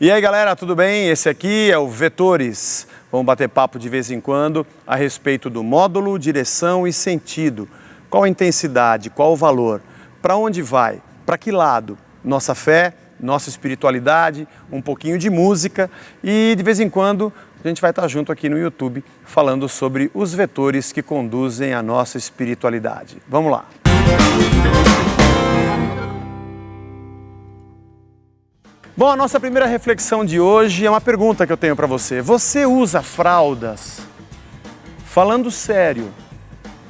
E aí galera, tudo bem? Esse aqui é o Vetores. Vamos bater papo de vez em quando a respeito do módulo, direção e sentido. Qual a intensidade, qual o valor, para onde vai, para que lado? Nossa fé, nossa espiritualidade, um pouquinho de música e de vez em quando a gente vai estar junto aqui no YouTube falando sobre os vetores que conduzem a nossa espiritualidade. Vamos lá! Bom, a nossa primeira reflexão de hoje é uma pergunta que eu tenho para você. Você usa fraldas? Falando sério,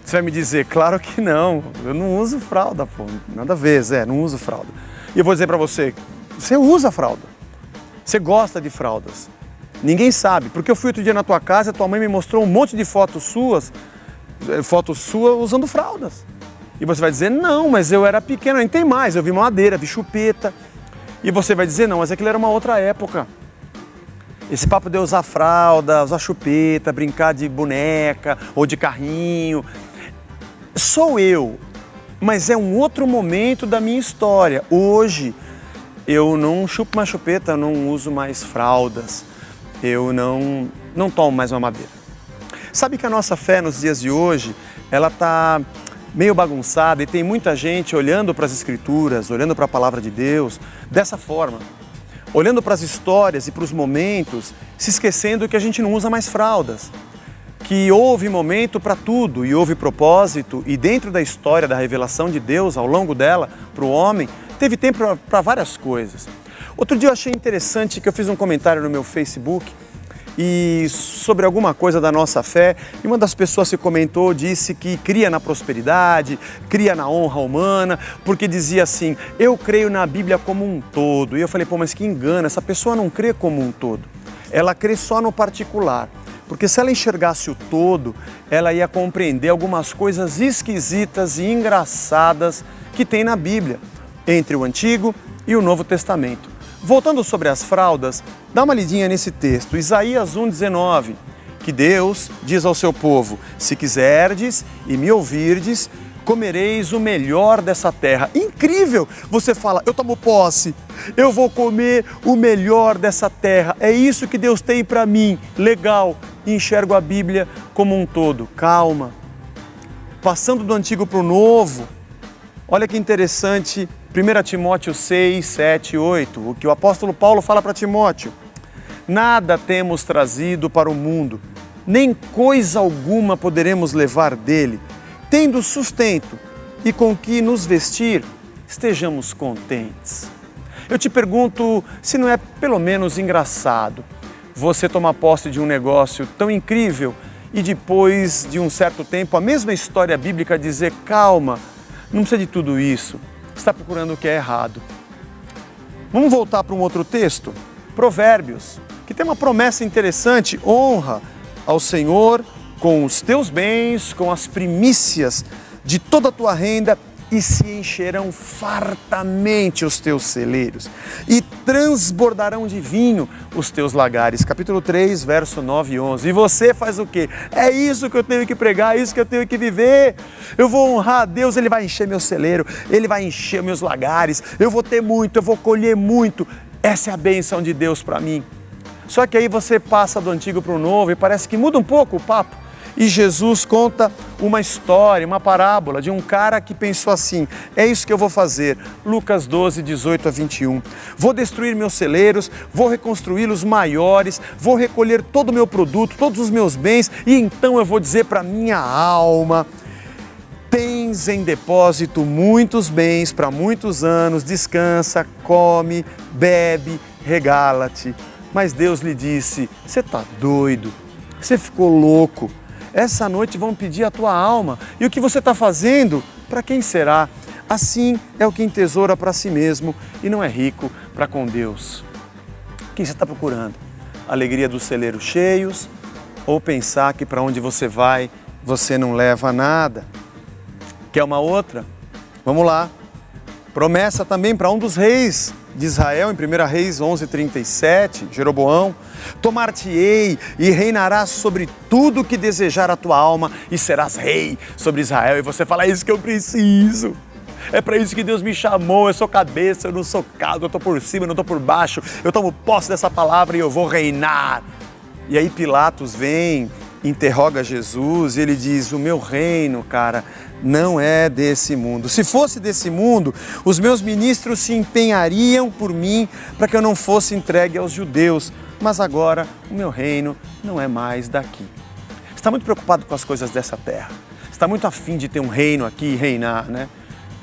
você vai me dizer, claro que não, eu não uso fralda, pô, nada a ver, Zé, não uso fralda. E eu vou dizer para você, você usa fralda, você gosta de fraldas. Ninguém sabe, porque eu fui outro dia na tua casa e tua mãe me mostrou um monte de fotos suas usando fraldas. E você vai dizer, não, mas eu era pequeno, nem tem mais, eu vi mamadeira, vi chupeta. E você vai dizer, não, mas aquilo era uma outra época. Esse papo de usar fralda, usar chupeta, brincar de boneca ou de carrinho. Sou eu, mas é um outro momento da minha história. Hoje, eu não chupo mais chupeta, não uso mais fraldas, eu não tomo mais mamadeira. Sabe que a nossa fé nos dias de hoje, ela está meio bagunçada e tem muita gente olhando para as Escrituras, olhando para a Palavra de Deus dessa forma, olhando para as histórias e para os momentos, se esquecendo que a gente não usa mais fraldas, que houve momento para tudo e houve propósito e dentro da história da revelação de Deus, ao longo dela, para o homem, teve tempo para várias coisas. Outro dia eu achei interessante que eu fiz um comentário no meu Facebook e sobre alguma coisa da nossa fé, e uma das pessoas que comentou disse que cria na prosperidade, cria na honra humana, porque dizia assim, eu creio na Bíblia como um todo. E eu falei, pô, mas que engano, essa pessoa não crê como um todo, ela crê só no particular, porque se ela enxergasse o todo, ela ia compreender algumas coisas esquisitas e engraçadas que tem na Bíblia, entre o Antigo e o Novo Testamento. Voltando sobre as fraldas, dá uma lidinha nesse texto, Isaías 1,19, que Deus diz ao seu povo, se quiserdes e me ouvirdes, comereis o melhor dessa terra. Incrível! Você fala, eu tomo posse, eu vou comer o melhor dessa terra, é isso que Deus tem para mim, legal, e enxergo a Bíblia como um todo. Calma, passando do Antigo para o Novo, olha que interessante, 1 Timóteo 6, 7 e 8, o que o apóstolo Paulo fala para Timóteo. Nada temos trazido para o mundo, nem coisa alguma poderemos levar dele. Tendo sustento e com que nos vestir, estejamos contentes. Eu te pergunto se não é pelo menos engraçado você tomar posse de um negócio tão incrível e depois de um certo tempo a mesma história bíblica dizer, calma, não precisa de tudo isso. Está procurando o que é errado. Vamos voltar para um outro texto? Provérbios, que tem uma promessa interessante, honra ao Senhor com os teus bens, com as primícias de toda a tua renda e se encherão fartamente os teus celeiros e transbordarão de vinho os teus lagares. Capítulo 3, verso 9 e 11. E você faz o quê? É isso que eu tenho que pregar, é isso que eu tenho que viver. Eu vou honrar a Deus, Ele vai encher meu celeiro, Ele vai encher meus lagares, eu vou ter muito, eu vou colher muito. Essa é a bênção de Deus para mim. Só que aí você passa do antigo para o novo e parece que muda um pouco o papo. E Jesus conta uma história, uma parábola de um cara que pensou assim, é isso que eu vou fazer, Lucas 12, 18 a 21. Vou destruir meus celeiros, vou reconstruí-los maiores, vou recolher todo o meu produto, todos os meus bens, e então eu vou dizer para minha alma, tens em depósito muitos bens para muitos anos, descansa, come, bebe, regala-te. Mas Deus lhe disse, você está doido, você ficou louco. Essa noite vão pedir a tua alma. E o que você está fazendo? Para quem será? Assim é o que entesoura para si mesmo e não é rico para com Deus. O que você está procurando? Alegria dos celeiros cheios? Ou pensar que para onde você vai, você não leva nada? Quer uma outra? Vamos lá. Promessa também para um dos reis de Israel, em 1 Reis 11:37, Jeroboão, tomar-te-ei e reinarás sobre tudo que desejar a tua alma e serás rei sobre Israel. E você fala, é isso que eu preciso. É para isso que Deus me chamou. Eu sou cabeça, eu não sou cauda, eu estou por cima, eu não estou por baixo. Eu tomo posse dessa palavra e eu vou reinar. E aí Pilatos vem, interroga Jesus e ele diz: o meu reino, cara, não é desse mundo. Se fosse desse mundo, os meus ministros se empenhariam por mim para que eu não fosse entregue aos judeus. Mas agora o meu reino não é mais daqui. Você está muito preocupado com as coisas dessa terra. Você está muito afim de ter um reino aqui e reinar, né?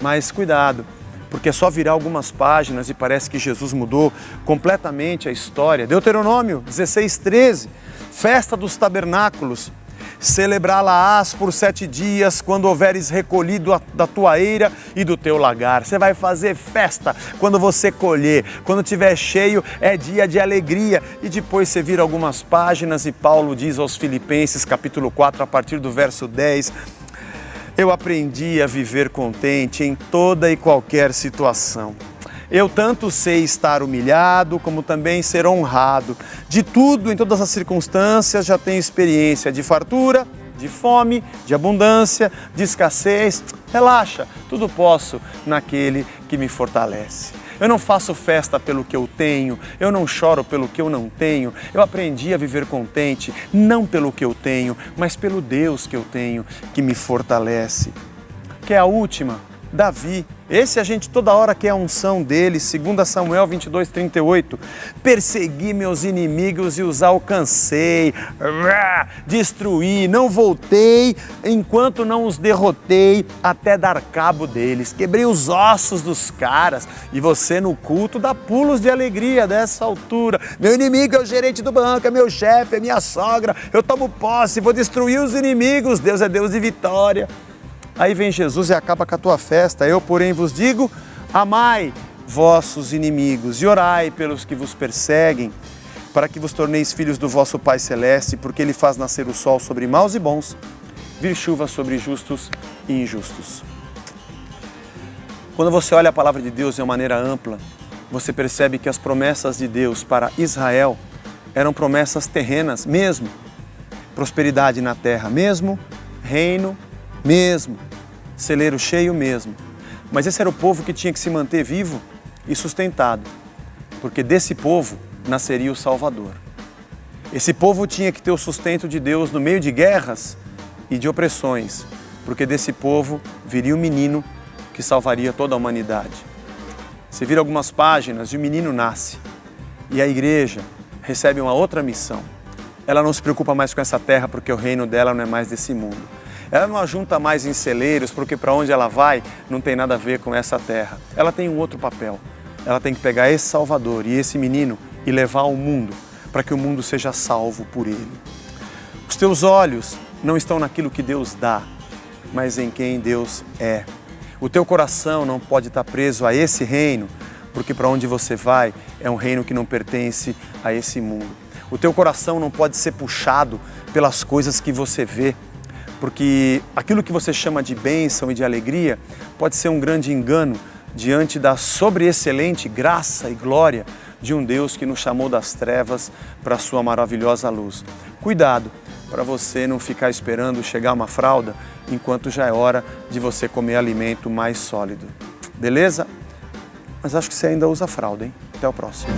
Mas cuidado, porque é só virar algumas páginas e parece que Jesus mudou completamente a história. Deuteronômio 16:13, festa dos tabernáculos. Celebrá-la-ás por 7 dias, quando houveres recolhido da tua eira e do teu lagar. Você vai fazer festa quando você colher, quando tiver cheio é dia de alegria. E depois você vira algumas páginas e Paulo diz aos Filipenses, capítulo 4, a partir do verso 10, eu aprendi a viver contente em toda e qualquer situação. Eu tanto sei estar humilhado, como também ser honrado. De tudo, em todas as circunstâncias, já tenho experiência de fartura, de fome, de abundância, de escassez. Relaxa, tudo posso naquele que me fortalece. Eu não faço festa pelo que eu tenho, eu não choro pelo que eu não tenho. Eu aprendi a viver contente, não pelo que eu tenho, mas pelo Deus que eu tenho, que me fortalece. Que é a última, Davi. Esse a gente toda hora quer a unção dele, 2 Samuel 22:38. Persegui meus inimigos e os alcancei, destruí, não voltei enquanto não os derrotei até dar cabo deles. Quebrei os ossos dos caras. E você no culto dá pulos de alegria dessa altura. Meu inimigo é o gerente do banco, é meu chefe, é minha sogra. Eu tomo posse, vou destruir os inimigos. Deus é Deus de vitória. Aí vem Jesus e acaba com a tua festa. Eu, porém, vos digo, amai vossos inimigos e orai pelos que vos perseguem, para que vos torneis filhos do vosso Pai Celeste, porque Ele faz nascer o sol sobre maus e bons, vir chuva sobre justos e injustos. Quando você olha a palavra de Deus de uma maneira ampla, você percebe que as promessas de Deus para Israel eram promessas terrenas mesmo. Prosperidade na terra mesmo, reino mesmo, celeiro cheio mesmo. Mas esse era o povo que tinha que se manter vivo e sustentado, porque desse povo nasceria o Salvador. Esse povo tinha que ter o sustento de Deus no meio de guerras e de opressões, porque desse povo viria um menino que salvaria toda a humanidade. Você vira algumas páginas e o menino nasce e a igreja recebe uma outra missão. Ela não se preocupa mais com essa terra porque o reino dela não é mais desse mundo. Ela não ajunta mais em celeiros, porque para onde ela vai não tem nada a ver com essa terra. Ela tem um outro papel. Ela tem que pegar esse Salvador e esse menino e levar ao mundo, para que o mundo seja salvo por ele. Os teus olhos não estão naquilo que Deus dá, mas em quem Deus é. O teu coração não pode estar preso a esse reino, porque para onde você vai é um reino que não pertence a esse mundo. O teu coração não pode ser puxado pelas coisas que você vê, porque aquilo que você chama de bênção e de alegria pode ser um grande engano diante da sobreexcelente graça e glória de um Deus que nos chamou das trevas para a sua maravilhosa luz. Cuidado para você não ficar esperando chegar uma fralda enquanto já é hora de você comer alimento mais sólido. Beleza? Mas acho que você ainda usa fralda, hein? Até o próximo.